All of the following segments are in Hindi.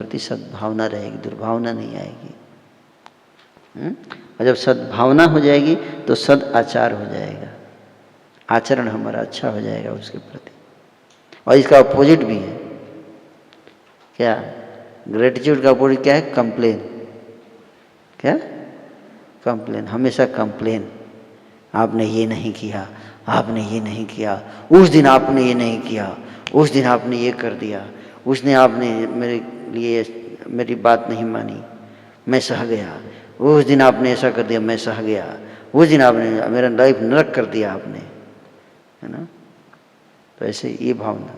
प्रति सद्भावना रहेगी, दुर्भावना नहीं आएगी। और जब सद्भावना हो जाएगी तो सद आचार हो जाएगा, आचरण हमारा अच्छा हो जाएगा उसके प्रति। और इसका अपोजिट भी है क्या? ग्रेटिट्यूड का अपोजिट क्या है? कंप्लेन। क्या? कंप्लेन, हमेशा कंप्लेन। आपने ये नहीं किया, आपने ये नहीं किया, उस दिन आपने ये नहीं किया, उस दिन आपने ये कर दिया, उस दिन आपने मेरे लिए मेरी बात नहीं मानी, मैं सह गया, उस दिन आपने ऐसा कर दिया, मैं सह गया, उस दिन आपने मेरा लाइफ नरक कर दिया आपने, है ना? तो ऐसे ये भावना।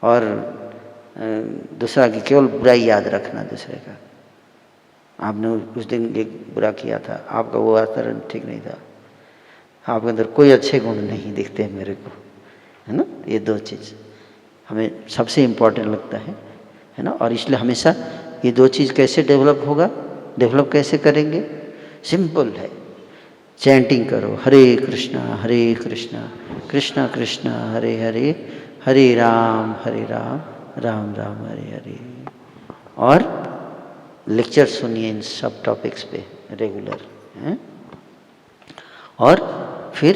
और दूसरा कि केवल बुराई याद रखना दूसरे का। आपने उस दिन एक बुरा किया था, आपका वो आचरण ठीक नहीं था, आपके अंदर कोई अच्छे गुण नहीं दिखते मेरे को, है ना? ये दो चीज़ हमें सबसे इम्पोर्टेंट लगता है ना? और इसलिए हमेशा ये दो चीज़ कैसे डेवलप होगा, डेवलप कैसे करेंगे? सिंपल है, चैंटिंग करो, हरे कृष्णा कृष्णा कृष्णा हरे हरे, हरे राम राम राम हरे हरे। और लेक्चर सुनिए इन सब टॉपिक्स पे रेगुलर हैं। और फिर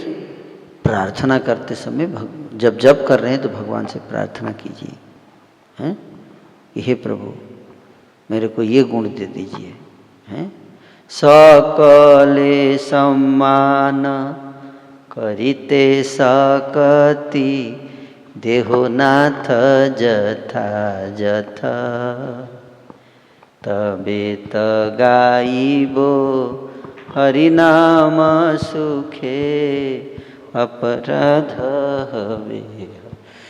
प्रार्थना करते समय जब कर रहे हैं तो भगवान से प्रार्थना कीजिए, हैं? हे प्रभु मेरे को ये गुण दे दीजिए, हैं? सकले सम्मान करिते सकति, देहोनाथ जथा जथा, तबे त गाइबो हरिनाम सुखे, अपराध हवे।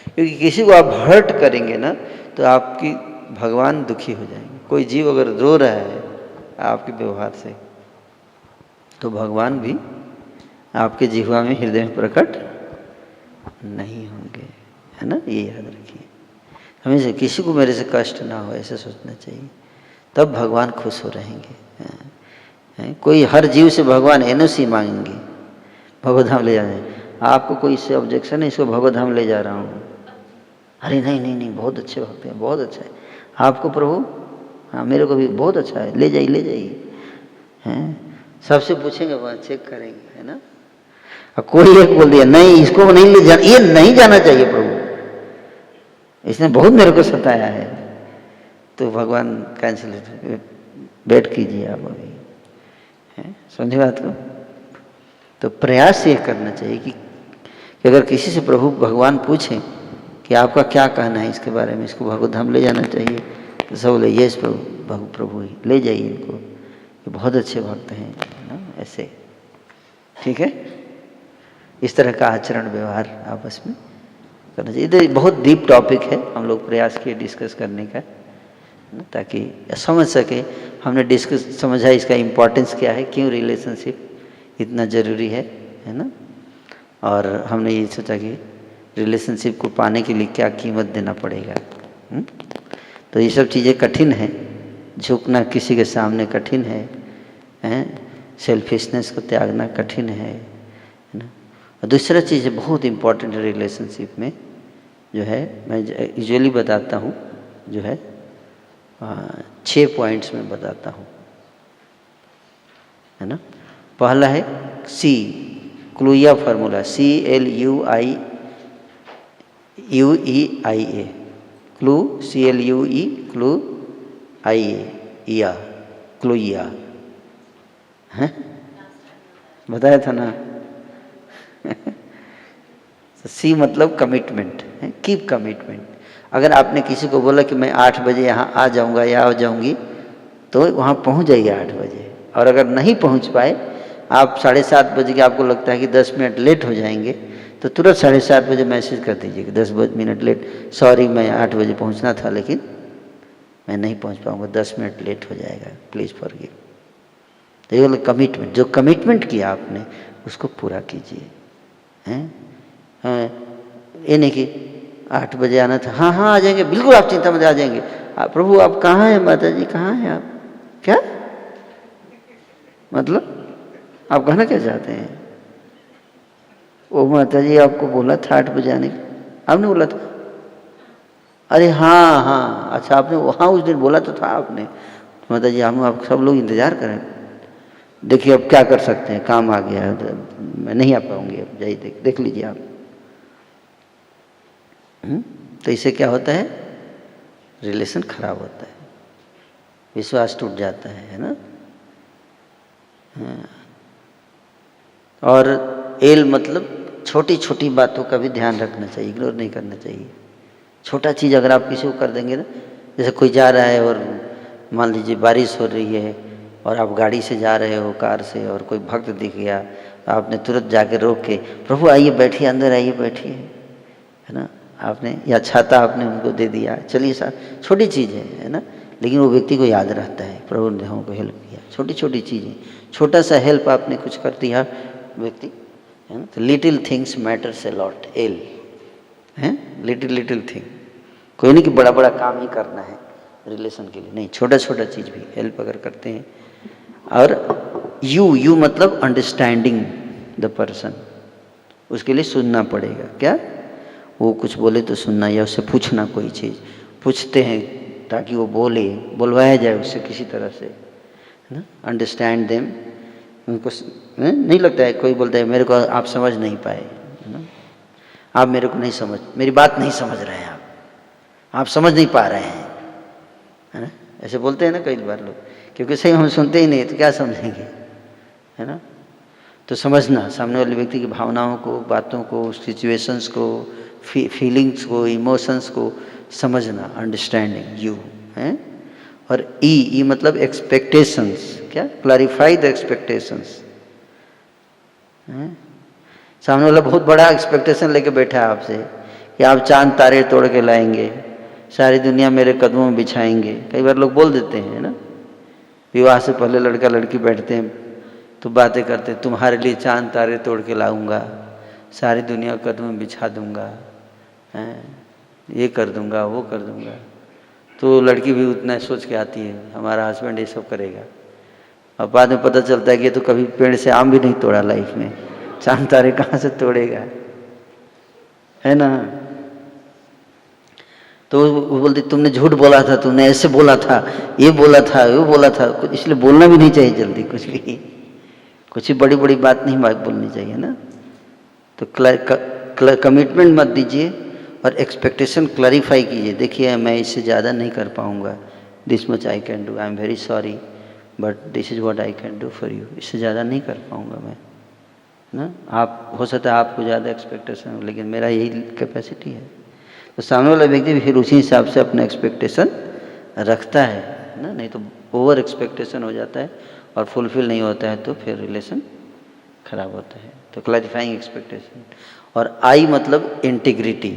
क्योंकि किसी को आप हर्ट करेंगे ना तो आपकी भगवान दुखी हो जाएंगे। कोई जीव अगर रो रहा है आपके व्यवहार से तो भगवान भी आपके जिह्वा में, हृदय में प्रकट नहीं होंगे, है ना? ये याद रखिए हमेशा। किसी को मेरे से कष्ट ना हो ऐसा सोचना चाहिए, तब भगवान खुश हो रहेंगे। कोई हर जीव से भगवान एनओसी मांगेंगे, भगवधाम ले जाने। आपको कोई इससे ऑब्जेक्शन है, इसको भगवधाम ले जा रहा हूँ, अरे नहीं नहीं नहीं बहुत अच्छे भक्त हैं, बहुत अच्छा है आपको प्रभु, हाँ मेरे को भी बहुत अच्छा है, ले जाइए हैं? सबसे पूछेंगे, वहाँ चेक करेंगे, है ना? और कोई एक बोल दिया नहीं इसको नहीं ले जाना, ये नहीं जाना चाहिए प्रभु, इसने बहुत मेरे को सताया है, तो भगवान कैंसिल, वेट कीजिए आप अभी, समझे बात को? तो प्रयास ये करना चाहिए कि अगर किसी से प्रभु भगवान पूछें कि आपका क्या कहना है इसके बारे में, इसको भगवधाम ले जाना चाहिए, तो सब बोले यस प्रभु ही ले जाइए इनको, ये बहुत अच्छे भक्त हैं ना, ऐसे। ठीक है, इस तरह का आचरण व्यवहार आपस में करना चाहिए। ये बहुत डीप टॉपिक है, हम लोग प्रयास किए डिस्कस करने का, ताकि समझ सके। हमने डिस्कस समझा इसका इम्पोर्टेंस क्या है, क्यों रिलेशनशिप इतना ज़रूरी है ना? और हमने ये सोचा कि रिलेशनशिप को पाने के लिए क्या कीमत देना पड़ेगा। तो ये सब चीज़ें कठिन है, झुकना किसी के सामने कठिन है, सेल्फिशनेस को त्यागना कठिन है ना? और दूसरा चीज़ बहुत इम्पोर्टेंट है रिलेशनशिप में, जो है मैं यूजुअली बताता हूँ, जो है 6 पॉइंट्स में बताता हूँ, है ना? पहला है सी, क्लूया formula, CLUIUEIA, clue, CLUE, clue, IA, क्लूया, है बताया था ना? सी मतलब कमिटमेंट है, कीप कमिटमेंट। अगर आपने किसी को बोला कि मैं 8 बजे यहाँ आ जाऊँगा या आ जाऊँगी, तो वहाँ पहुँच जाइए 8 बजे। और अगर नहीं पहुँच पाए, आप 7:30 बजे के आपको लगता है कि 10 मिनट लेट हो जाएंगे, तो तुरंत 7:30 बजे मैसेज कर दीजिए कि 10 मिनट लेट, सॉरी मैं 8 बजे पहुँचना था लेकिन मैं नहीं पहुँच पाऊँगा, 10 मिनट लेट हो जाएगा, प्लीज़ फॉरगिव। तो ये वाला कमिटमेंट, जो कमिटमेंट किया आपने उसको पूरा कीजिए, हैं? ये नहीं कि 8 बजे आना था, हाँ आ जाएंगे, बिल्कुल आप चिंता मत, आ जाएंगे। प्रभु आप कहाँ हैं, माता जी कहाँ हैं आप, क्या मतलब आप कहना क्या चाहते हैं? ओ माता जी आपको बोला था 8 बजे आने का, आपने बोला था, अरे हाँ हाँ, अच्छा आपने हाँ उस दिन बोला तो था आपने, माता जी हम आप सब लोग इंतजार करें, देखिए अब क्या कर सकते हैं, काम आ गया है, मैं नहीं आ पाऊंगी, अब जाइए देख लीजिए आप। तो इससे क्या होता है, रिलेशन खराब होता है, विश्वास टूट जाता है ना। हाँ। और एल मतलब छोटी छोटी बातों का भी ध्यान रखना चाहिए, इग्नोर नहीं करना चाहिए। छोटा चीज़ अगर आप किसी को कर देंगे ना, जैसे कोई जा रहा है और मान लीजिए बारिश हो रही है और आप गाड़ी से जा रहे हो कार से, और कोई भक्त दिख गया तो आपने तुरंत जाके रोक के, प्रभु आइए बैठिए, अंदर आइए बैठिए, है ना, आपने, या छाता आपने उनको दे दिया, चलिए सर, छोटी चीज़ है ना, लेकिन वो व्यक्ति को याद रहता है प्रभु ने हमको हेल्प किया। छोटी छोटी चीज़ें, छोटा सा हेल्प आपने कुछ कर दिया व्यक्ति, है ना, तो little things matters a lot, L है, लिटिल थिंग। कोई नहीं कि बड़ा बड़ा काम ही करना है रिलेशन के लिए, नहीं, छोटा छोटा चीज़ भी हेल्प अगर करते हैं। और यू मतलब अंडरस्टैंडिंग द पर्सन, उसके लिए सुनना पड़ेगा, क्या वो कुछ बोले तो सुनना, या उससे पूछना, कोई चीज़ पूछते हैं ताकि वो बोले, बुलवाया जाए उससे किसी तरह से, है ना, अंडरस्टैंड देम। उनको नहीं लगता है, कोई बोलता है मेरे को आप समझ नहीं पाए, है ना, आप मेरे को नहीं समझ, मेरी बात नहीं समझ रहे हैं आप समझ नहीं पा रहे हैं, है ना, ऐसे बोलते हैं ना कई बार लोग, क्योंकि सही हम सुनते ही नहीं तो क्या समझेंगे, है ना। तो समझना सामने वाले व्यक्ति की भावनाओं को, बातों को, सिचुएशंस को, फीलिंग्स को, इमोशंस को समझना, अंडरस्टैंडिंग यू है। और ई मतलब एक्सपेक्टेशंस, क्या, क्लैरिफाई द एक्सपेक्टेशंस। सामने वाला बहुत बड़ा एक्सपेक्टेशन लेके बैठा है आपसे कि आप चांद तारे तोड़ के लाएंगे, सारी दुनिया मेरे कदमों में बिछाएंगे। कई बार लोग बोल देते हैं ना, विवाह से पहले लड़का लड़की बैठते हैं तो बातें करते, तुम्हारे लिए चांद तारे तोड़ के लाऊंगा, सारी दुनिया कदमों में बिछा दूंगा, ये कर दूंगा, वो कर दूंगा। तो लड़की भी उतना सोच के आती है हमारा हस्बैंड ये सब करेगा, अब बाद में पता चलता है कि तो कभी पेड़ से आम भी नहीं तोड़ा लाइफ में, चांद तारे कहाँ से तोड़ेगा, है ना। तो वो बोलती तुमने झूठ बोला था, तुमने ऐसे बोला था, ये बोला था, वो बोला था, इसलिए बोलना भी नहीं चाहिए जल्दी कुछ भी बड़ी बड़ी बात नहीं बोलनी चाहिए ना। तो कमिटमेंट मत दीजिए और एक्सपेक्टेशन क्लैरिफाई कीजिए, देखिए मैं इससे ज़्यादा नहीं कर पाऊँगा, this much I can do, I am very sorry but this is what I can do for you, इससे ज़्यादा नहीं कर पाऊँगा मैं ना। आप हो सकता है आपको ज़्यादा एक्सपेक्टेशन हो, लेकिन मेरा यही कैपेसिटी है। तो सामने वाला व्यक्ति भी फिर उसी हिसाब से अपना एक्सपेक्टेशन रखता है ना, नहीं तो ओवर एक्सपेक्टेशन हो जाता है और फुलफिल नहीं होता है तो फिर रिलेशन खराब होता है। तो क्लैरिफाइंग एक्सपेक्टेशन। और आई मतलब इंटीग्रिटी,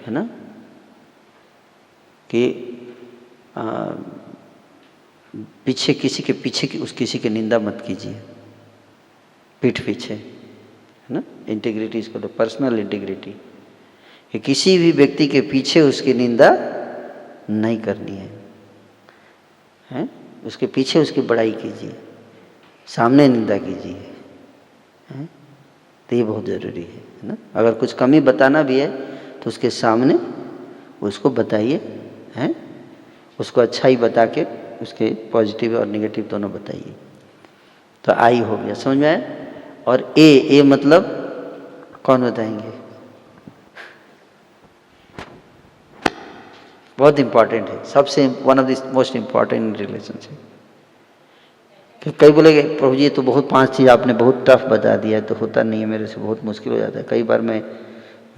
है ना, कि पीछे किसी के पीछे की उस किसी की निंदा मत कीजिए, पीठ पीछे, है ना। इंटीग्रिटी इसको तो पर्सनल इंटीग्रिटी, कि किसी भी व्यक्ति के पीछे उसकी निंदा नहीं करनी है, उसके पीछे उसकी बड़ाई कीजिए, सामने निंदा कीजिए, है? तो ये बहुत ज़रूरी है ना। अगर कुछ कमी बताना भी है तो उसके सामने उसको बताइए, हैं, उसको अच्छाई बता के उसके पॉजिटिव और नेगेटिव दोनों बताइए। तो आई हो गया, समझ में आया। और ए मतलब कौन बताएंगे, बहुत इंपॉर्टेंट है, सबसे one of the most important in relationship. कई बोलेंगे प्रभु जी तो बहुत 5 चीज़ आपने बहुत टफ बता दिया, तो होता नहीं है, मेरे से बहुत मुश्किल हो जाता है, कई बार मैं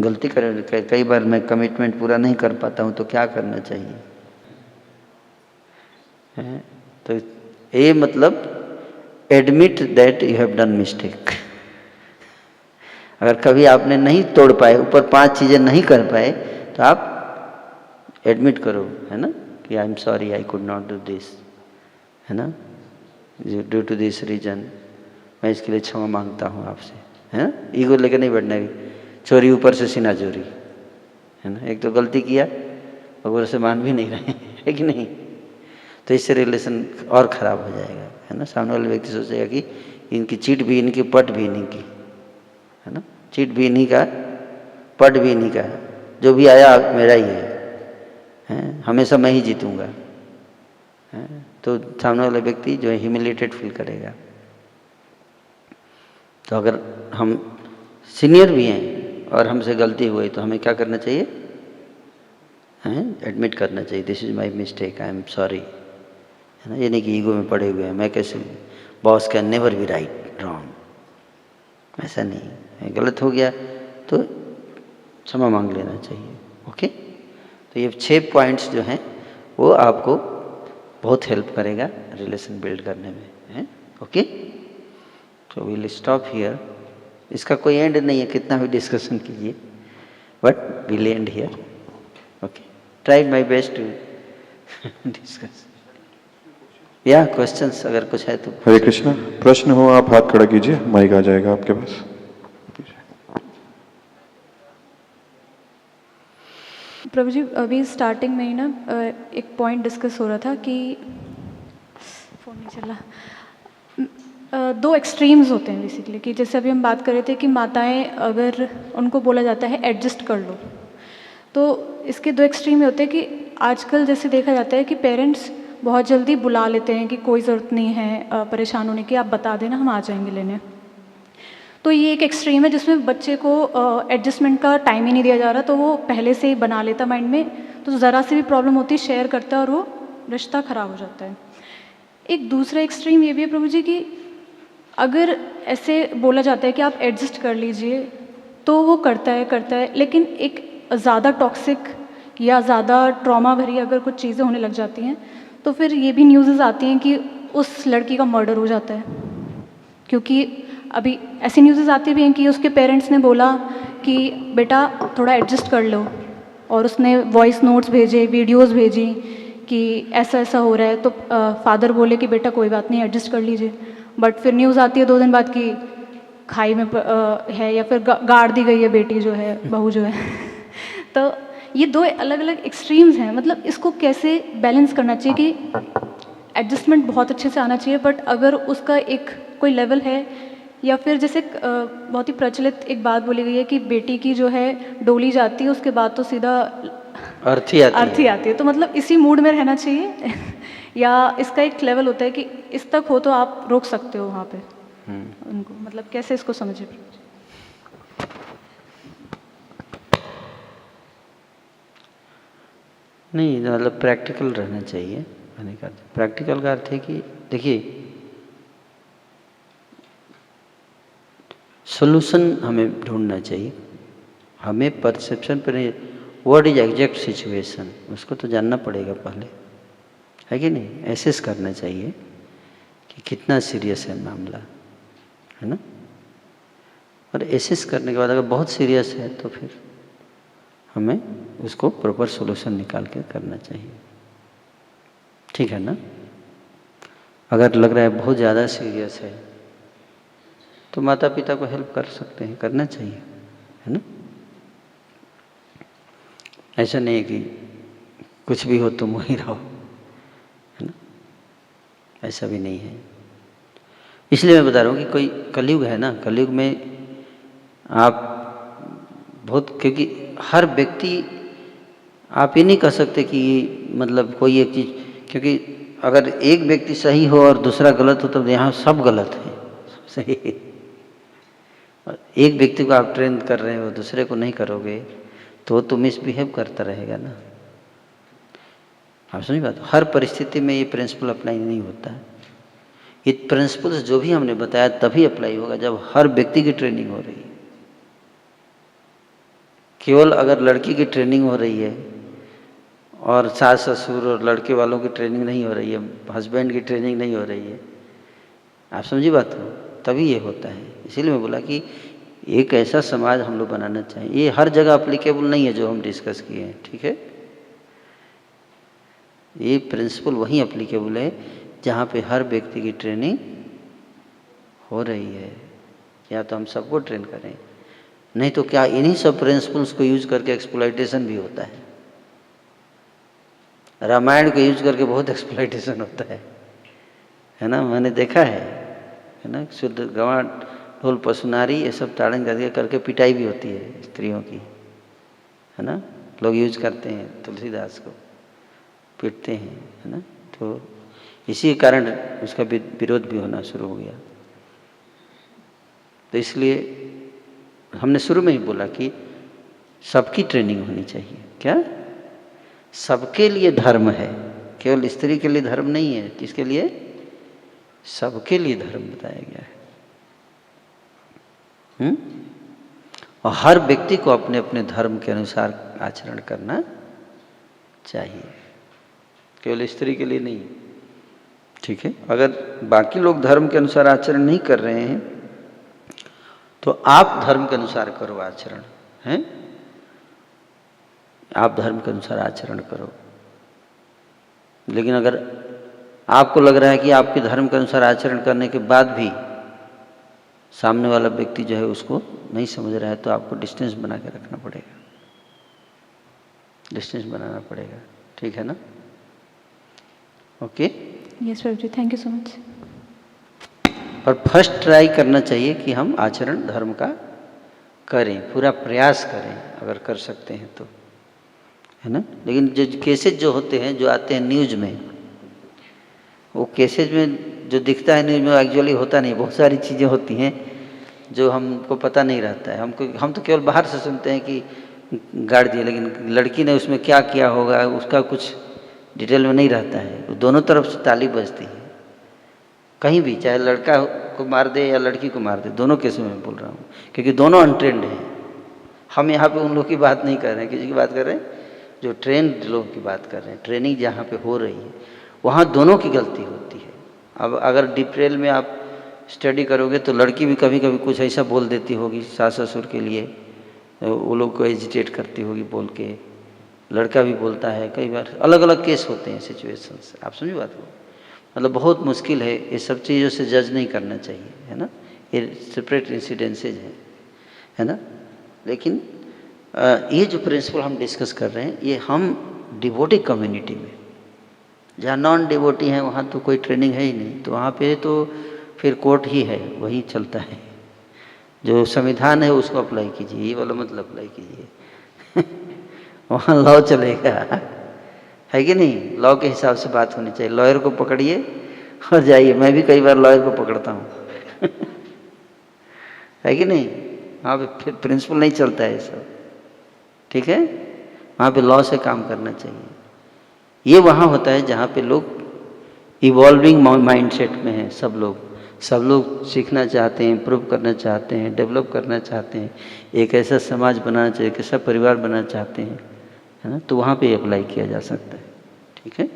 गलती कई बार मैं कमिटमेंट पूरा नहीं कर पाता हूँ, तो क्या करना चाहिए, है? तो ए मतलब admit that you have done mistake. अगर कभी आपने नहीं तोड़ पाए, ऊपर 5 चीज़ें नहीं कर पाए, तो आप एडमिट करो, है ना, कि I am sorry I could not do this, है ना, ड्यू टू दिस रीजन, मैं इसके लिए क्षमा मांगता हूँ आपसे, है ना। ईगो लेकर नहीं बैठना है, चोरी ऊपर से सीना चोरी, है ना, एक तो गलती किया और ऊपर से मान भी नहीं रहे, है कि नहीं। तो इससे रिलेशन और ख़राब हो जाएगा, है ना। सामने वाले व्यक्ति सोचेगा कि इनकी चीट भी इनकी, पट भी इन्हीं की, है ना, चीट भी इन्हीं का, पट भी इन्हीं का, जो भी आया मेरा ही है हैं, हमेशा मैं ही जीतूंगा, तो सामने वाला व्यक्ति जो है ह्यूमिलेटेड फील करेगा। तो अगर हम सीनियर भी हैं और हमसे गलती हुई तो हमें क्या करना चाहिए? एडमिट करना चाहिए, this is my mistake, I am sorry, है ना। ये नहीं कि ईगो में पड़े हुए हैं, मैं कैसे, boss can never be right wrong, ऐसा नहीं, गलत हो गया तो क्षमा मांग लेना चाहिए। ओके, तो ये 6 पॉइंट्स जो हैं वो आपको बहुत हेल्प करेगा रिलेशन बिल्ड करने में, है। ओके, तो विल स्टॉप हियर। इसका कोई एंड नहीं है, कितना भी डिस्कशन कीजिए, but will end here. Okay, try my best to discuss. या क्वेश्चंस अगर कुछ है तो। हरे कृष्णा, प्रश्न हो आप हाथ खड़ा कीजिए, माइक आ जाएगा आपके पास। प्रभु जी, अभी स्टार्टिंग में ही ना एक पॉइंट डिस्कस हो रहा था कि फ़ोन नहीं चला, 2 एक्सट्रीम्स होते हैं बेसिकली, कि जैसे अभी हम बात कर रहे थे कि माताएं, अगर उनको बोला जाता है एडजस्ट कर लो, तो इसके 2 एक्सट्रीम होते हैं कि आजकल जैसे देखा जाता है कि पेरेंट्स बहुत जल्दी बुला लेते हैं कि कोई ज़रूरत नहीं है परेशान होने की, आप बता देना हम आ जाएंगे लेने। तो ये एक एक्सट्रीम है जिसमें बच्चे को एडजस्टमेंट का टाइम ही नहीं दिया जा रहा, तो वो पहले से ही बना लेता माइंड में, तो ज़रा सी भी प्रॉब्लम होती है शेयर करता है और वो रिश्ता ख़राब हो जाता है। एक दूसरा एक्सट्रीम ये भी है प्रभु जी कि अगर ऐसे बोला जाता है कि आप एडजस्ट कर लीजिए, तो वो करता है, लेकिन एक ज़्यादा टॉक्सिक या ज़्यादा ट्रॉमा भरी अगर कुछ चीज़ें होने लग जाती हैं, तो फिर ये भी न्यूज़ आती हैं कि उस लड़की का मर्डर हो जाता है। क्योंकि अभी ऐसी न्यूज़ आती भी हैं कि उसके पेरेंट्स ने बोला कि बेटा थोड़ा एडजस्ट कर लो, और उसने वॉइस नोट्स भेजे, वीडियोस भेजी कि ऐसा ऐसा हो रहा है, तो फादर बोले कि बेटा कोई बात नहीं, एडजस्ट कर लीजिए। बट फिर न्यूज़ आती है 2 दिन बाद कि खाई में है, या फिर गाड़ दी गई है बेटी जो है, बहू जो है। तो ये 2 अलग अलग एक्सट्रीम्स हैं, मतलब इसको कैसे बैलेंस करना चाहिए कि एडजस्टमेंट बहुत अच्छे से आना चाहिए, बट अगर उसका एक कोई लेवल है, या फिर जैसे बहुत ही प्रचलित एक बात बोली गई है कि बेटी की जो है डोली जाती है, उसके बाद तो सीधा अर्थी आती है। तो मतलब इसी मूड में रहना चाहिए या इसका एक लेवल होता है कि इस तक हो तो आप रोक सकते हो वहाँ पे उनको, मतलब कैसे इसको समझे? नहीं, मतलब प्रैक्टिकल रहना चाहिए। मैंने कहा प्रैक्टिकल का अर्थ है कि देखिए, सोल्यूशन हमें ढूंढना चाहिए, हमें परसेप्शन पर व्हाट इज एग्जैक्ट सिचुएशन, उसको तो जानना पड़ेगा पहले, है कि नहीं। एसेस करना चाहिए कि कितना सीरियस है मामला, है ना। और एसेस करने के बाद अगर बहुत सीरियस है तो फिर हमें उसको प्रॉपर सोल्यूशन निकाल के करना चाहिए, ठीक है ना। अगर लग रहा है बहुत ज़्यादा सीरियस है तो माता पिता को हेल्प कर सकते हैं, करना चाहिए, है ना। ऐसा नहीं है कि कुछ भी हो तुम वहीं रहो, है ना, ऐसा भी नहीं है। इसलिए मैं बता रहा हूँ कि कोई कलयुग है ना, कलयुग में आप बहुत, क्योंकि हर व्यक्ति, आप ये नहीं कह सकते कि मतलब कोई एक चीज़, क्योंकि अगर एक व्यक्ति सही हो और दूसरा गलत हो तो यहाँ सब गलत है, सही। एक व्यक्ति को आप ट्रेन कर रहे हो, दूसरे को नहीं करोगे तो मिसबिहेव करता रहेगा ना। आप समझ बात, हर परिस्थिति में ये प्रिंसिपल अप्लाई नहीं होता है। ये प्रिंसिपल्स जो भी हमने बताया तभी अप्लाई होगा जब हर व्यक्ति की ट्रेनिंग हो रही है। केवल अगर लड़की की ट्रेनिंग हो रही है और सास ससुर और लड़के वालों की ट्रेनिंग नहीं हो रही है, हस्बैंड की ट्रेनिंग नहीं हो रही है, आप समझी बात हो, तभी ये होता है। इसीलिए मैं बोला कि एक ऐसा समाज हम लोग बनाना चाहिए। ये हर जगह अप्लीकेबल नहीं है जो हम डिस्कस किए हैं, ठीक है। ये प्रिंसिपल वहीं अप्लीकेबल है जहाँ पे हर व्यक्ति की ट्रेनिंग हो रही है। या तो हम सबको ट्रेन करें, नहीं तो क्या इन्हीं सब प्रिंसिपल्स को यूज करके एक्सप्लॉइटेशन भी होता है। रामायण को यूज करके बहुत एक्सप्लॉइटेशन होता है ना, मैंने देखा है ना। शुद्ध गंवा ढोल पशुनारी ये सब ताड़न करके पिटाई भी होती है स्त्रियों की, है ना। लोग यूज करते हैं तुलसीदास को, पीटते हैं, है ना। तो इसी कारण उसका विरोध भी होना शुरू हो गया। तो इसलिए हमने शुरू में ही बोला कि सबकी ट्रेनिंग होनी चाहिए। क्या? सबके लिए धर्म है, केवल स्त्री के लिए धर्म नहीं है। किसके लिए? सबके लिए धर्म बताया गया है। और हर व्यक्ति को अपने अपने धर्म के अनुसार आचरण करना चाहिए, केवल स्त्री के लिए नहीं। ठीक है? अगर बाकी लोग धर्म के अनुसार आचरण नहीं कर रहे हैं तो आप धर्म के अनुसार करो आचरण, हैं? आप धर्म के अनुसार आचरण करो। लेकिन अगर आपको लग रहा है कि आपके धर्म के अनुसार आचरण करने के बाद भी सामने वाला व्यक्ति जो है उसको नहीं समझ रहा है, तो आपको डिस्टेंस बना के रखना पड़ेगा, डिस्टेंस बनाना पड़ेगा। ठीक है ना? Okay. Yes Prabhu ji, thank you so much. पर फर्स्ट ट्राई करना चाहिए कि हम आचरण धर्म का करें, पूरा प्रयास करें अगर कर सकते हैं तो, है ना। लेकिन जो केसेज जो होते हैं, जो आते हैं न्यूज़ में, वो केसेज में जो दिखता है न्यूज़ में एक्चुअली होता नहीं। बहुत सारी चीज़ें होती हैं जो हमको पता नहीं रहता है। हम तो केवल बाहर से सुनते हैं कि गाड़ दिए, लेकिन लड़की ने उसमें क्या किया होगा उसका कुछ डिटेल में नहीं रहता है। दोनों तरफ से ताली बजती है, कहीं भी, चाहे लड़का को मार दे या लड़की को मार दे, दोनों केस में मैं बोल रहा हूँ, क्योंकि दोनों अनट्रेंड हैं। हम यहाँ पे उन लोग की बात नहीं कर रहे हैं, किसी की बात कर रहे हैं जो ट्रेंड लोग की बात कर रहे हैं। ट्रेनिंग जहाँ पे हो रही है वहाँ दोनों की गलती होती है। अब अगर डिटेल में आप स्टडी करोगे तो लड़की भी कभी कभी कुछ ऐसा बोल देती होगी सास ससुर के लिए, वो लोग को एजिटेट करती होगी बोल के, लड़का भी बोलता है। कई बार अलग अलग केस होते हैं, सिचुएशंस। आप समझ बात को? मतलब बहुत मुश्किल है, ये सब चीज़ों से जज नहीं करना चाहिए, है ना। ये सेपरेट इंसिडेंसेज हैं, है ना। लेकिन ये जो प्रिंसिपल हम डिस्कस कर रहे हैं, ये हम डिवोटी कम्युनिटी में, जहाँ नॉन डिवोटी हैं वहाँ तो कोई ट्रेनिंग है ही नहीं, तो वहाँ पे तो फिर कोर्ट ही है, वही चलता है। जो संविधान है उसको अप्लाई कीजिए, ये वाला मतलब अप्लाई कीजिए वहाँ लॉ चलेगा, है कि नहीं। लॉ के हिसाब से बात होनी चाहिए। लॉयर को पकड़िए और जाइए। मैं भी कई बार लॉयर को पकड़ता हूँ है कि नहीं। वहाँ पे फिर प्रिंसिपल नहीं चलता है सब, ठीक है। वहाँ पे लॉ से काम करना चाहिए। ये वहाँ होता है जहाँ पे लोग इवॉल्विंग माइंडसेट में हैं। सब लोग सीखना चाहते हैं, इम्प्रूव करना चाहते हैं, डेवलप करना चाहते हैं, एक ऐसा समाज बनाना चाहिए, एक ऐसा परिवार बनाना चाहते हैं, है ना। तो वहाँ पे अप्लाई किया जा सकता है, ठीक है।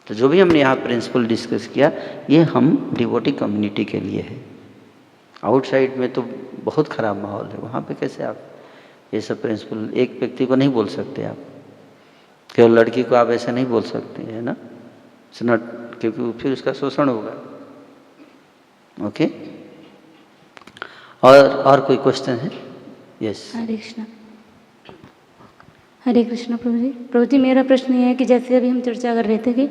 तो जो भी हमने यहाँ प्रिंसिपल डिस्कस किया, ये हम डिवोटी कम्युनिटी के लिए है। आउटसाइड में तो बहुत ख़राब माहौल है, वहाँ पे कैसे आप ये सब प्रिंसिपल एक व्यक्ति को नहीं बोल सकते। आप केवल लड़की को आप ऐसा नहीं बोल सकते, है ना। इट्स नॉट, क्योंकि फिर उसका शोषण होगा। ओके। और कोई क्वेश्चन है? यस। हरे कृष्णा। हरे कृष्णा प्रभु जी। प्रभु जी, मेरा प्रश्न ये है कि जैसे अभी हम चर्चा कर रहे थे कि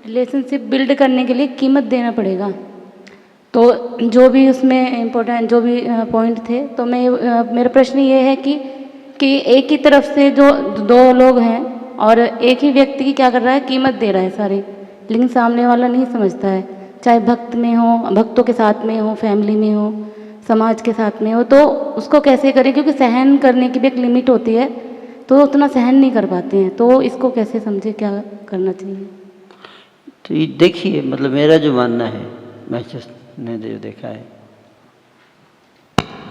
रिलेशनशिप बिल्ड करने के लिए कीमत देना पड़ेगा, तो जो भी उसमें इम्पोर्टेंट जो भी पॉइंट थे, तो मेरा प्रश्न ये है कि एक ही तरफ से जो दो लोग हैं और एक ही व्यक्ति की क्या कर रहा है, कीमत दे रहा है सारी, लेकिन सामने वाला नहीं समझता है। चाहे भक्त में हो, भक्तों के साथ में हो, फैमिली में हो, समाज के साथ में हो, तो उसको कैसे करें, क्योंकि सहन करने की भी एक लिमिट होती है, तो उतना सहन नहीं कर पाते हैं। तो इसको कैसे समझे, क्या करना चाहिए? तो ये देखिए, मतलब मेरा जो मानना है, मैंने जो देखा है,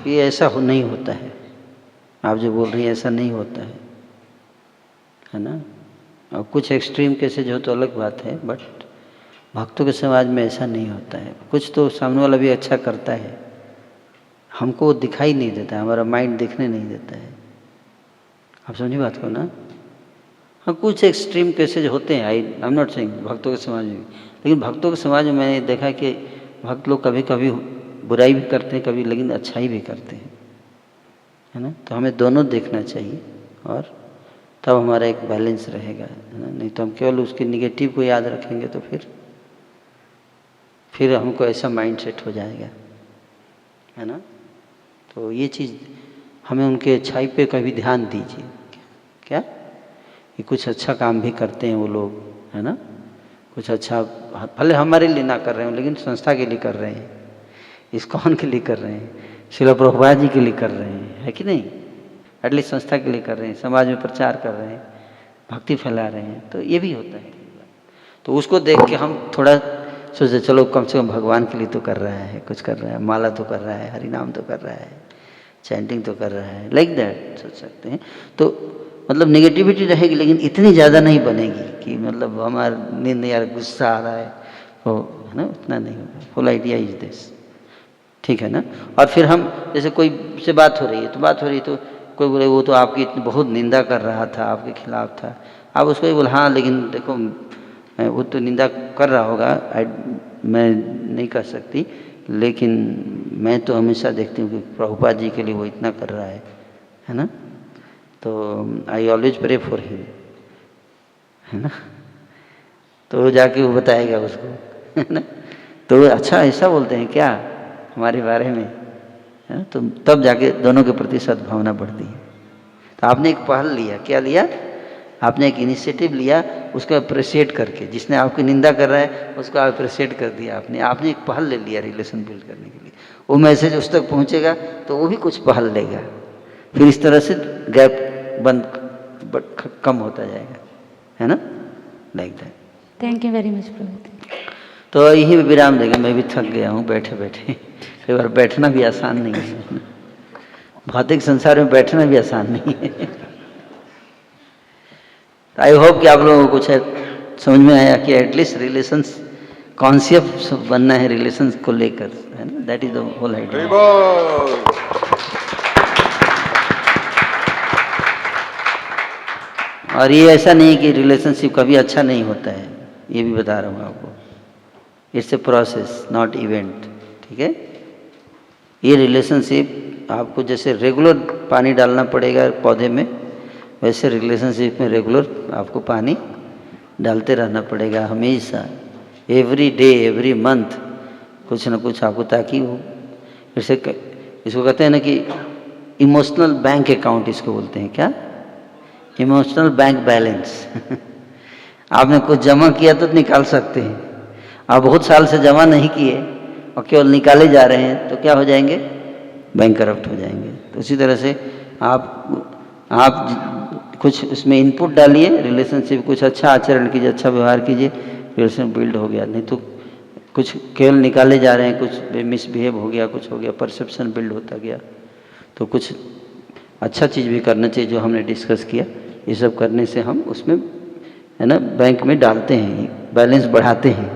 ये ऐसा नहीं होता है। आप जो बोल रही हैं ऐसा नहीं होता है ना। और कुछ एक्सट्रीम केसेज हो तो अलग बात है, बट भक्तों के समाज में ऐसा नहीं होता है। कुछ तो सामने वाला भी अच्छा करता है, हमको वो दिखाई नहीं देता है, हमारा माइंड दिखने नहीं देता है। आप समझिए बात को ना। हाँ, कुछ एक्सट्रीम केसेज होते हैं, आई एम नॉट सेइंग भक्तों के समाज में, लेकिन भक्तों के समाज में मैंने देखा कि भक्त लोग कभी कभी बुराई भी करते हैं, कभी लेकिन अच्छाई भी करते हैं, है ना। तो हमें दोनों देखना चाहिए, और तब हमारा एक बैलेंस रहेगा, है ना। नहीं तो हम केवल उसके निगेटिव को याद रखेंगे तो फिर हमको ऐसा माइंड सेट हो जाएगा, है ना। तो ये चीज़ हमें उनके अच्छाई पे कभी ध्यान दीजिए। क्या कि कुछ अच्छा काम भी करते हैं वो लोग, है ना, कुछ अच्छा, भले हमारे लिए ना कर रहे हो लेकिन संस्था के लिए कर रहे हैं, इस्कॉन के लिए कर रहे हैं, श्रील प्रभुपाद जी के लिए कर रहे हैं, है कि नहीं, एटलीस्ट संस्था के लिए कर रहे हैं, समाज में प्रचार कर रहे हैं, भक्ति फैला रहे हैं, तो ये भी होता है। तो उसको देख के हम थोड़ा सोचे चलो कम से कम भगवान के लिए तो कर रहा है, कुछ कर रहा है, माला तो कर रहा है, हरि नाम तो कर रहा है, चैंटिंग तो कर रहा है, लाइक दैट सोच सकते हैं। तो मतलब नेगेटिविटी रहेगी लेकिन इतनी ज़्यादा नहीं बनेगी कि मतलब हमारा नींद यार गुस्सा आ रहा है, तो है ना, उतना नहीं होगा। फुल आइडिया इज दिस, ठीक है ना। और फिर हम जैसे कोई से बात हो रही है तो कोई बोले वो तो आपकी इतनी बहुत निंदा कर रहा था, आपके खिलाफ था, आप उसको ही बोले हाँ लेकिन देखो वो तो निंदा कर रहा होगा, मैं नहीं कर सकती, लेकिन मैं तो हमेशा देखती हूँ कि प्रभुपाद जी के लिए वो इतना कर रहा है ना, तो I always pray for him, है ना, तो वो जाके वो बताएगा उसको, है ना, तो अच्छा ऐसा बोलते हैं क्या हमारे बारे में, है ना, तो तब जाके दोनों के प्रति सद्भावना बढ़ती है। तो आपने एक पहल लिया, क्या लिया, आपने एक इनिशिएटिव लिया, उसको अप्रिशिएट करके, जिसने आपकी निंदा कर रहा है उसको अप्रिशिएट कर दिया आपने एक पहल ले लिया रिलेशन बिल्ड करने के लिए। वो मैसेज उस तक पहुंचेगा तो वो भी कुछ पहल लेगा, फिर इस तरह से गैप कम होता जाएगा, है ना, like that. Thank you very much प्रभु। तो यही विराम देगा, मैं भी थक गया हूँ बैठे बैठे, कई बार बैठना भी आसान नहीं है, भौतिक संसार में बैठना भी आसान नहीं है। आई होप कि आप लोगों को कुछ है समझ में आया कि एटलीस्ट रिलेशंस कॉन्शियस बनना है रिलेशंस को लेकर, है ना, that is the whole idea. और ये ऐसा नहीं कि रिलेशनशिप कभी अच्छा नहीं होता है, ये भी बता रहा हूँ आपको, it's a process not event, ठीक है। ये रिलेशनशिप आपको जैसे रेगुलर पानी डालना पड़ेगा पौधे में, वैसे रिलेशनशिप में रेगुलर आपको पानी डालते रहना पड़ेगा हमेशा, एवरी डे एवरी मंथ कुछ ना कुछ आपको, ताकि वो इसको कहते हैं ना कि इमोशनल बैंक अकाउंट इसको बोलते हैं, क्या, इमोशनल बैंक बैलेंस। आपने कुछ जमा किया तो निकाल सकते हैं, आप बहुत साल से जमा नहीं किए और केवल निकाले जा रहे हैं तो क्या हो जाएंगे, बैंक करप्ट हो जाएंगे। तो उसी तरह से आप कुछ उसमें इनपुट डालिए, रिलेशनशिप कुछ अच्छा आचरण कीजिए, अच्छा व्यवहार कीजिए, रिलेशन बिल्ड हो गया। नहीं तो कुछ केवल निकाले जा रहे हैं, कुछ मिसबिहेव हो गया, कुछ हो गया, परसेप्शन बिल्ड होता गया, तो कुछ अच्छा चीज़ भी करना चाहिए जो हमने डिस्कस किया। ये सब करने से हम उसमें, है ना, बैंक में डालते हैं, बैलेंस बढ़ाते हैं,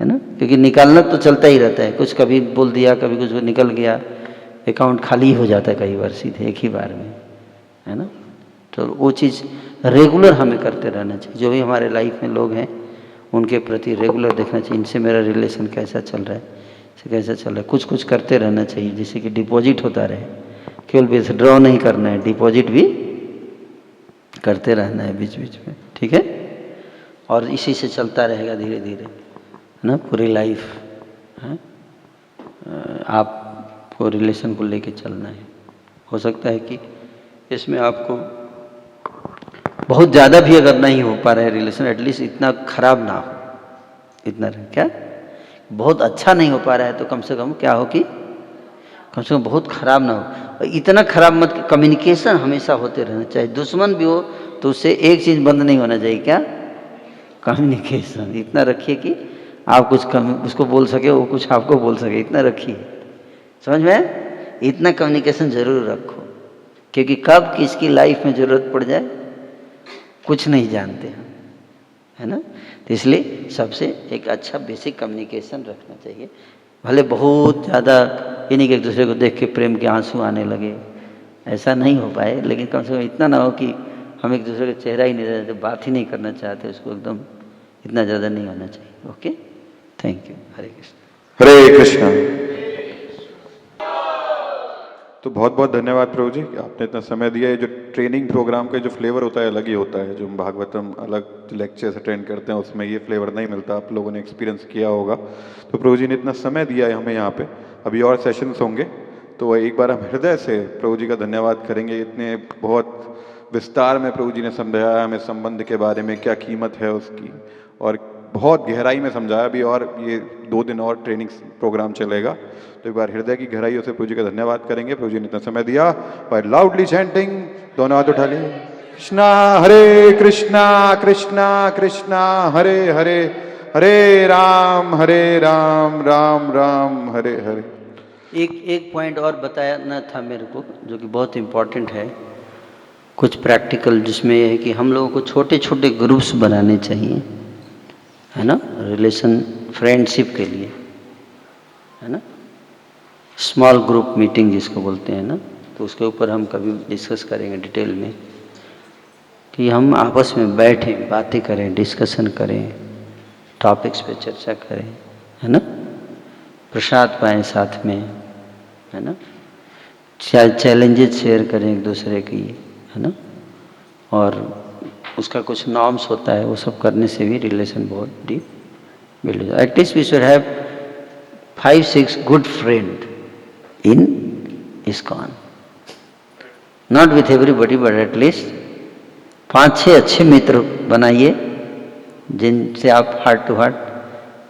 है ना, क्योंकि निकालना तो चलता ही रहता है, कुछ कभी बोल दिया, कभी कुछ निकल गया, अकाउंट खाली हो जाता है कई बार सीधे एक ही बार में, है ना। तो वो चीज़ रेगुलर हमें करते रहना चाहिए, जो भी हमारे लाइफ में लोग हैं उनके प्रति रेगुलर देखना चाहिए, इनसे मेरा रिलेशन कैसा चल रहा है, इसे कैसा चल रहा है, कुछ कुछ करते रहना चाहिए, जैसे कि डिपॉजिट होता रहे, केवल विथड्रॉ नहीं करना है, डिपॉजिट भी करते रहना है बीच बीच में, ठीक है। और इसी से चलता रहेगा धीरे धीरे, है ना, पूरी लाइफ है, आपको रिलेशन को लेके चलना है। हो सकता है कि इसमें आपको बहुत ज़्यादा भी अगर नहीं हो पा रहा है रिलेशन, एटलीस्ट इतना खराब ना हो, इतना क्या, बहुत अच्छा नहीं हो पा रहा है तो कम से कम क्या हो कि कम से कम बहुत खराब ना हो, इतना खराब मत, कम्युनिकेशन हमेशा होते रहना चाहिए, दुश्मन भी हो तो उससे एक चीज़ बंद नहीं होना चाहिए, क्या, कम्युनिकेशन। इतना रखिए कि आप कुछ उसको बोल सके, वो कुछ आपको बोल सके, इतना रखिए, समझ में, इतना कम्युनिकेशन जरूर रखो, क्योंकि कब किसकी लाइफ में ज़रूरत पड़ जाए कुछ नहीं जानते हैं, है ना। तो इसलिए सबसे एक अच्छा बेसिक कम्युनिकेशन रखना चाहिए। भले बहुत ज़्यादा ये नहीं कि एक दूसरे को देख के प्रेम के आंसू आने लगे, ऐसा नहीं हो पाए, लेकिन कम से कम इतना ना हो कि हम एक दूसरे का चेहरा ही नहीं देखते, बात ही नहीं करना चाहते, उसको एकदम इतना ज़्यादा नहीं होना चाहिए। Okay, thank you. Hare Krishna. Hare Krishna. तो बहुत बहुत धन्यवाद प्रभु जी, आपने इतना समय दिया। ये जो ट्रेनिंग प्रोग्राम का जो फ्लेवर होता है अलग ही होता है, जो हम भागवतम अलग लेक्चर्स अटेंड करते हैं उसमें ये फ्लेवर नहीं मिलता, आप लोगों ने एक्सपीरियंस किया होगा। तो प्रभु जी ने इतना समय दिया है हमें यहाँ पे, अभी और सेशंस होंगे, तो एक बार हम हृदय से प्रभु जी का धन्यवाद करेंगे। इतने बहुत विस्तार में प्रभु जी ने समझाया हमें संबंध के बारे में, क्या कीमत है उसकी, और बहुत गहराई में समझाया भी। और ये 2 दिन और ट्रेनिंग प्रोग्राम चलेगा, तो एक बार हृदय की गहराइयों से प्रभु जी का धन्यवाद करेंगे। प्रभु जी ने इतना समय दिया। बाय लाउडली चैंटिंग, दोनों हाथ उठा लिए, कृष्णा हरे कृष्णा कृष्णा कृष्णा हरे हरे, हरे राम राम राम हरे हरे। एक पॉइंट और बताना था मेरे को, जो कि बहुत इम्पोर्टेंट है, कुछ प्रैक्टिकल, जिसमें यह है कि हम लोगों को छोटे छोटे ग्रुप्स बनाने चाहिए, है ना, रिलेशन फ्रेंडशिप के लिए, है ना, स्मॉल ग्रुप मीटिंग जिसको बोलते हैं ना। तो उसके ऊपर हम कभी डिस्कस करेंगे डिटेल में, कि हम आपस में बैठें, बातें करें, डिस्कशन करें, टॉपिक्स पे चर्चा करें, है ना, प्रसाद पाएं साथ में, है ना, चैलेंजेस शेयर करें एक दूसरे की, है ना, और उसका कुछ नॉर्म्स होता है, वो सब करने से भी रिलेशन बहुत डीप बिल्ड हो जाता है। At least we should have 5-6 good friend in ISKCON, not with everybody but at least 5-6 अच्छे मित्र बनाइए, जिनसे आप हार्ट टू हार्ट,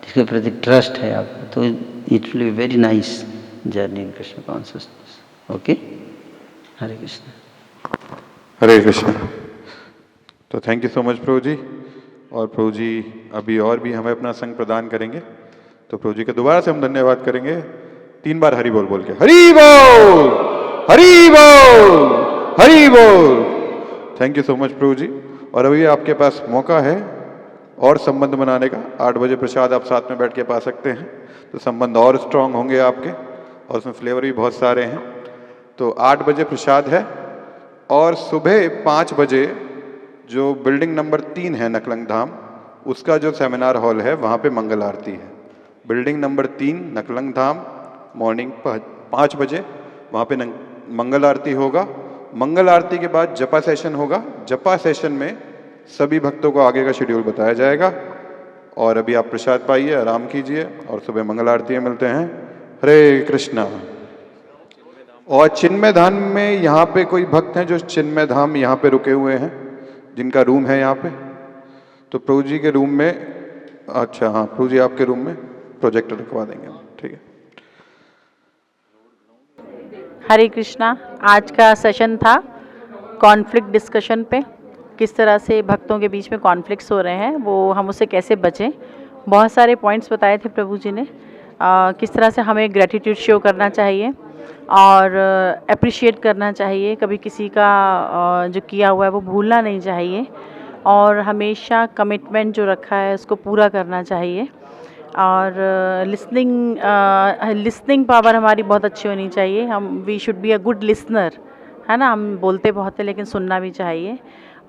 जिसके प्रति ट्रस्ट है आपको, तो it will be very nice journey in Krishna consciousness. Okay, Hare Krishna. Hare Krishna. तो थैंक यू सो मच प्रभु जी। और प्रभु जी अभी और भी हमें अपना संग प्रदान करेंगे, तो प्रभु जी का दोबारा से हम धन्यवाद करेंगे 3 बार हरि बोल बोल के। हरि बोल, हरि बोल, हरि बोल। थैंक यू सो मच प्रभु जी। और अभी आपके पास मौका है और संबंध बनाने का। 8 बजे प्रसाद आप साथ में बैठ के पा सकते हैं, तो संबंध और स्ट्रांग होंगे आपके, और उसमें फ्लेवर भी बहुत सारे हैं। तो 8 बजे प्रसाद है, और सुबह 5 बजे जो बिल्डिंग नंबर 3 है नकलंग धाम, उसका जो सेमिनार हॉल है, वहाँ पे मंगल आरती है। बिल्डिंग नंबर 3 नकलंग धाम, मॉर्निंग 5 बजे वहाँ पे मंगल आरती होगा। मंगल आरती के बाद जपा सेशन होगा। जपा सेशन में सभी भक्तों को आगे का शेड्यूल बताया जाएगा। और अभी आप प्रसाद पाइए, आराम कीजिए, और सुबह मंगल आरती में मिलते हैं। हरे कृष्णा। और चिन्मय धाम में यहाँ पे कोई भक्त हैं जो चिन्मय धाम यहाँ पे रुके हुए हैं, जिनका रूम है यहाँ पे, तो प्रभु जी के रूम में, अच्छा हाँ, प्रभु जी आपके रूम में प्रोजेक्टर रखवा देंगे हम, ठीक है। हरे कृष्णा। आज का सेशन था कॉन्फ्लिक्ट डिस्कशन पे, किस तरह से भक्तों के बीच में कॉन्फ्लिक्ट्स हो रहे हैं, वो हम उससे कैसे बचें। बहुत सारे पॉइंट्स बताए थे प्रभु जी ने, किस तरह से हमें ग्रेटिट्यूड शो करना चाहिए और अप्रिशिएट करना चाहिए, कभी किसी का जो किया हुआ है वो भूलना नहीं चाहिए, और हमेशा कमिटमेंट जो रखा है उसको पूरा करना चाहिए। और लिसनिंग पावर हमारी बहुत अच्छी होनी चाहिए। We should be a good listener, है ना। हम बोलते बहुत हैं लेकिन सुनना भी चाहिए,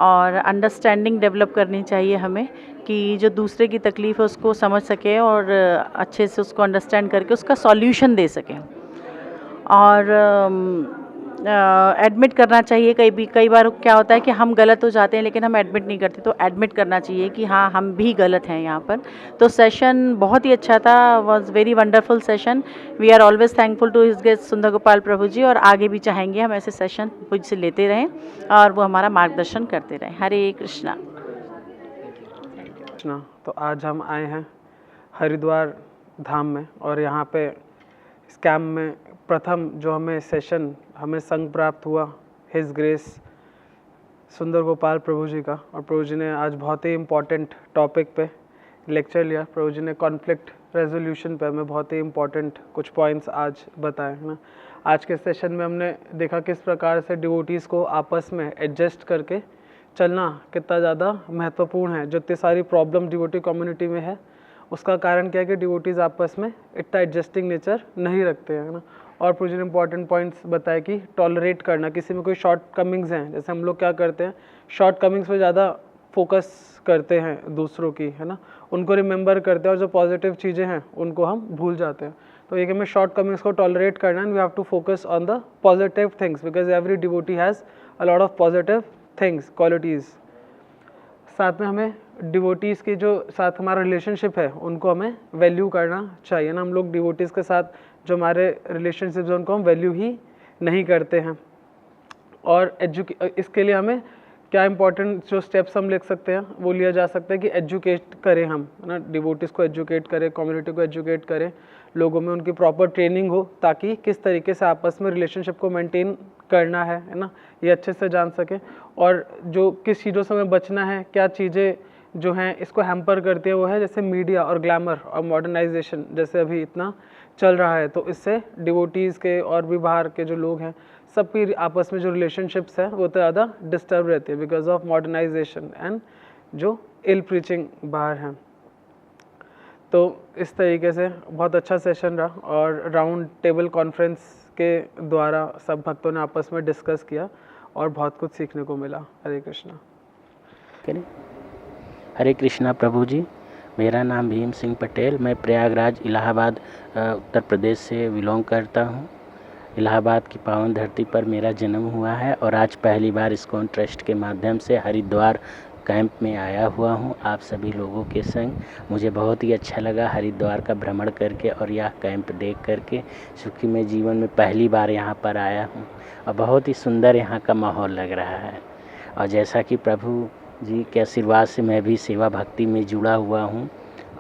और अंडरस्टैंडिंग डेवलप करनी चाहिए हमें, कि जो दूसरे की तकलीफ़ है उसको समझ सके और अच्छे से उसको अंडरस्टैंड करके उसका सॉल्यूशन दे सकें। और एडमिट करना चाहिए। कई बार क्या होता है कि हम गलत हो जाते हैं लेकिन हम एडमिट नहीं करते, तो एडमिट करना चाहिए कि हाँ, हम भी गलत हैं यहाँ पर। तो सेशन बहुत ही अच्छा था, was very wonderful session. We are always thankful to his guest Sundar Gopal प्रभु जी, और आगे भी चाहेंगे हम ऐसे सेशन कुछ से लेते रहें और वो हमारा मार्गदर्शन करते रहें। हरे कृष्णा। तो आज हम आए हैं हरिद्वार धाम में, और यहाँ पे इस कैंप में प्रथम जो हमें संग प्राप्त हुआ हिज ग्रेस सुंदर गोपाल प्रभु जी का। और प्रभु जी ने आज बहुत ही इम्पॉर्टेंट टॉपिक पे लेक्चर लिया। प्रभु जी ने कॉन्फ्लिक्ट रेजोल्यूशन पे हमें बहुत ही इम्पॉर्टेंट कुछ पॉइंट्स आज बताए, है ना। आज के सेशन में हमने देखा किस प्रकार से डिवोटीज़ को आपस में एडजस्ट करके चलना कितना ज़्यादा महत्वपूर्ण है। जो इतनी सारी प्रॉब्लम डिवोटी कम्युनिटी में है, उसका कारण क्या है कि डिवोटीज़ आपस में इतना एडजस्टिंग नेचर नहीं रखते हैं, ना। और प्रभु जी ने इंपॉर्टेंट पॉइंट्स बताए कि टॉलरेट करना, किसी में कोई शॉर्ट कमिंग्स हैं, जैसे हम लोग क्या करते हैं, शॉर्ट कमिंग्स पे ज़्यादा फोकस करते हैं दूसरों की, है ना, उनको रिमेंबर करते हैं, और जो पॉजिटिव चीज़ें हैं उनको हम भूल जाते हैं। तो ये कि हमें शॉर्ट कमिंग्स को टॉलरेट करना, and we have to focus on the positive things, because every devotee has a lot of positive things, qualities. साथ में हमें डिवोटीज़ के जो साथ हमारा रिलेशनशिप है उनको हमें वैल्यू करना चाहिए, ना। हम लोग डिवोटीज़ के साथ जो हमारे रिलेशनशिप्स हैं उनको हम वैल्यू ही नहीं करते हैं। और इसके लिए हमें क्या इंपॉर्टेंट जो स्टेप्स हम लिख सकते हैं वो लिया जा सकता है कि एजुकेट करें हम, है ना, डिवोटीज़ को एजुकेट करें, कम्युनिटी को एजुकेट करें, लोगों में उनकी प्रॉपर ट्रेनिंग हो ताकि किस तरीके से आपस में रिलेशनशिप को मेंटेन करना है ना, ये अच्छे से जान सकें। और जो किस चीज़ों से हमें बचना है, क्या चीज़ें जो हैं इसको हैम्पर करती है, वो है जैसे मीडिया और ग्लैमर और मॉडर्नाइजेशन जैसे अभी इतना चल रहा है, तो इससे डिवोटीज़ के और भी बाहर के जो लोग हैं सबकी आपस में जो रिलेशनशिप्स है वो तो ज़्यादा डिस्टर्ब रहती है बिकॉज ऑफ मॉडर्नाइजेशन एंड जो इल प्रीचिंग बाहर हैं। तो इस तरीके से बहुत अच्छा सेशन रहा और राउंड टेबल कॉन्फ्रेंस के द्वारा सब भक्तों ने आपस में डिस्कस किया और बहुत कुछ सीखने को मिला। हरे कृष्णा। हरे कृष्णा प्रभु जी, मेरा नाम भीम सिंह पटेल, मैं प्रयागराज इलाहाबाद उत्तर प्रदेश से बिलोंग करता हूँ। इलाहाबाद की पावन धरती पर मेरा जन्म हुआ है और आज पहली बार इस्कॉन ट्रस्ट के माध्यम से हरिद्वार कैंप में आया हुआ हूँ आप सभी लोगों के संग। मुझे बहुत ही अच्छा लगा हरिद्वार का भ्रमण करके और यह कैंप देख करके, क्योंकि मैं जीवन में पहली बार यहाँ पर आया हूँ और बहुत ही सुंदर यहाँ का माहौल लग रहा है। और जैसा कि प्रभु जी के आशीर्वाद से मैं भी सेवा भक्ति में जुड़ा हुआ हूँ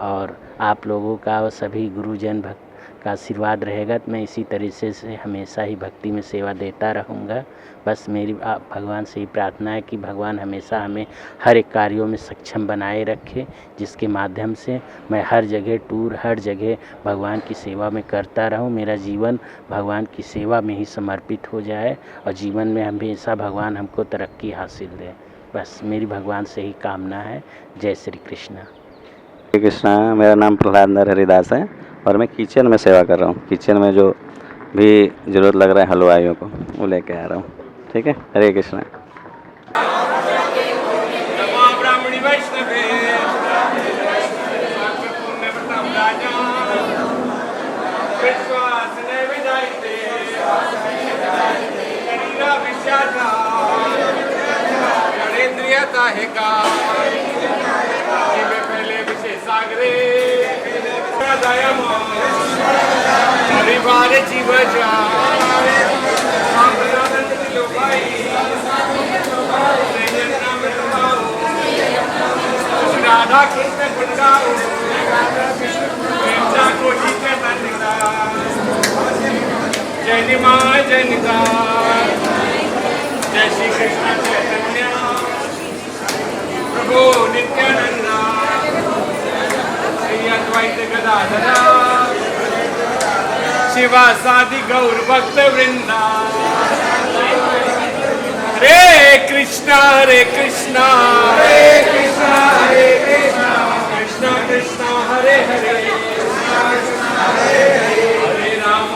और आप लोगों का और सभी गुरुजन भक्त का आशीर्वाद रहेगा तो मैं इसी तरीके से हमेशा ही भक्ति में सेवा देता रहूँगा। बस मेरी भगवान से ही प्रार्थना है कि भगवान हमेशा हमें हर एक कार्यों में सक्षम बनाए रखे, जिसके माध्यम से मैं हर जगह टूर, हर जगह भगवान की सेवा में करता रहूं। मेरा जीवन भगवान की सेवा में ही समर्पित हो जाए और जीवन में हमेशा भगवान हमको तरक्की हासिल दे। बस मेरी भगवान से ही कामना है। जय श्री कृष्ण। हरे कृष्णा। मेरा नाम प्रहलाद नर हरिदास है और मैं किचन में सेवा कर रहा हूँ। किचन में जो भी ज़रूरत लग रहा है हलवाइयों को वो लेके आ रहा हूँ। ठीक है। हरे कृष्णा। राधा कृष्ण गुणगाओ कृष्ण कोटि के बंदिता जय निमाय जय निताय जय श्री कृष्ण चैतन्य प्रभु नित्यानंद श्री अद्वैत गदाधर शिवा सादि गौर भक्त वृंदा। हरे कृष्णा हरे कृष्णा हरे कृष्णा हरे कृष्णा कृष्णा कृष्णा हरे हरे हरे राम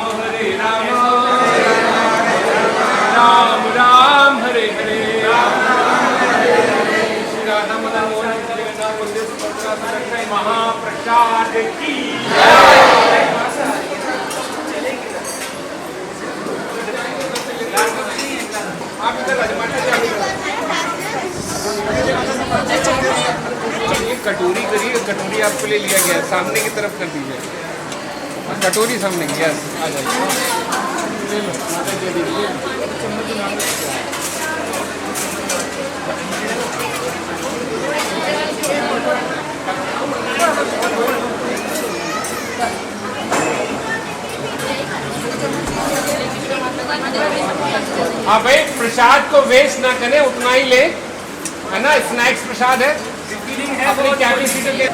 राम राम हरे हरे। श्री राधा मदन मोहन जगन्नाथ मंदिर महाप्रसाद की कटोरी करिए, कटोरी आपको ले लिया गया, सामने की तरफ कर दीजिए, कटोरी सामने की। यस, आ जाइए। हाँ भाई, प्रसाद को वेस्ट ना करें, उतना ही ले, है ना। स्नैक्स प्रसाद है, अपनी कैपेसिटी के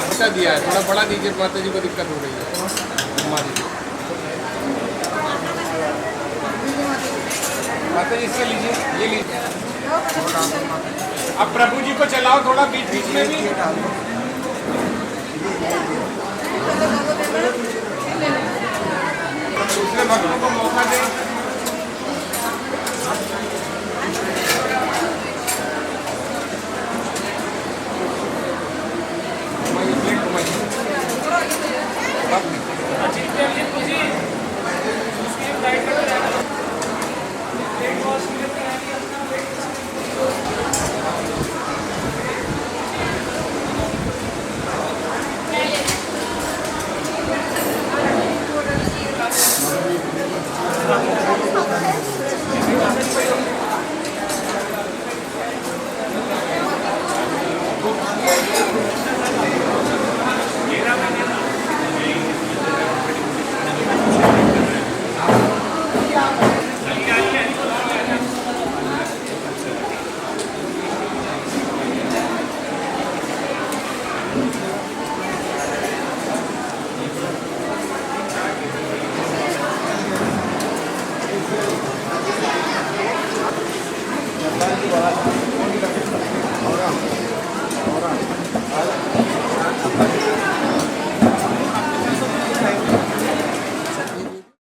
छोटा दिया है, थोड़ा बड़ा दीजिए, माता जी को दिक्कत हो रही है। माता जी इससे लीजिए, ये लीजिए। अब प्रभु जी को चलाओ थोड़ा बीच बीच में भी। दूसरे भक्तों को मौका दें। और